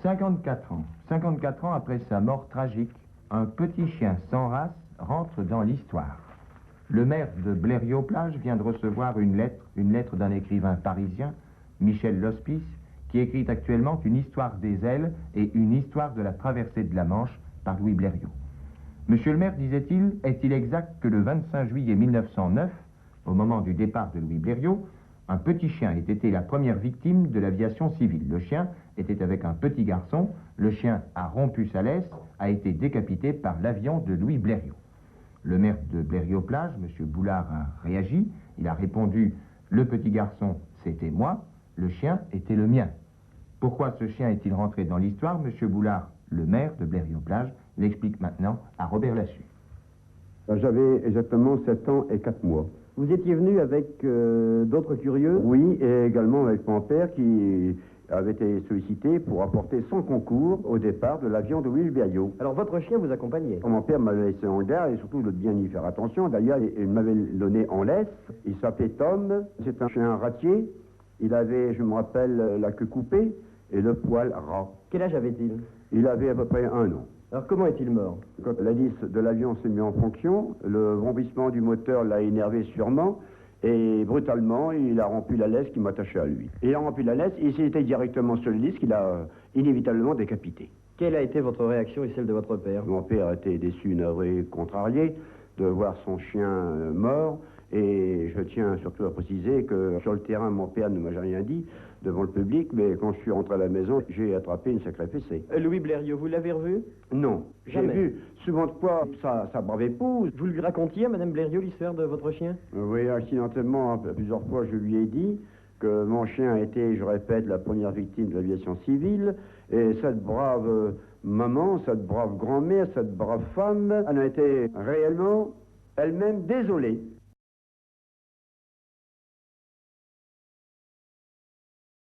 54 ans. 54 ans après sa mort tragique, un petit chien sans race rentre dans l'histoire. Le maire de Blériot-Plage vient de recevoir une lettre d'un écrivain parisien, Michel Lospice, qui écrit actuellement une histoire des ailes et une histoire de la traversée de la Manche par Louis Blériot. Monsieur le maire, disait-il, est-il exact que le 25 juillet 1909, au moment du départ de Louis Blériot, un petit chien ait été la première victime de l'aviation civile. Le chien était avec un petit garçon, le chien a rompu sa laisse, a été décapité par l'avion de Louis Blériot. Le maire de Blériot-Plage, M. Boulard, a réagi, il a répondu « Le petit garçon, c'était moi, le chien était le mien ». Pourquoi ce chien est-il rentré dans l'histoire? M. Boulard, le maire de Blériot-Plage, l'explique maintenant à Robert Lassus. J'avais exactement 7 ans et 4 mois. Vous étiez venu avec d'autres curieux? Oui, et également avec mon père qui avait été sollicité pour apporter son concours au départ de l'avion de Louis Blériot. Alors votre chien vous accompagnait? Mon père m'avait laissé en garde et surtout de bien y faire attention. D'ailleurs, il m'avait donné en laisse. Il s'appelait Tom. C'est un chien ratier. Il avait, je me rappelle, la queue coupée et le poil ras. Quel âge avait-il? Il avait à peu près 1 an. Alors comment est-il mort? Quand l'hélice de l'avion s'est mise en fonction, le vrombissement du moteur l'a énervé sûrement et brutalement, il a rompu la laisse qui m'attachait à lui. Il a rompu la laisse et il s'était directement sur l'hélice qu'il a inévitablement décapité. Quelle a été votre réaction et celle de votre père? Mon père était déçu, navré, contrarié de voir son chien mort. Et je tiens surtout à préciser que sur le terrain, mon père ne m'a rien dit devant le public, mais quand je suis rentré à la maison, j'ai attrapé une sacrée fessée. Louis Blériot, vous l'avez revu? Non. J'ai vu souvent de fois sa brave épouse. Vous lui racontiez à Madame Blériot l'histoire de votre chien? Oui, accidentellement, plusieurs fois, je lui ai dit que mon chien a été, je répète, la première victime de l'aviation civile, et cette brave maman, cette brave grand-mère, cette brave femme, elle a été réellement elle-même désolée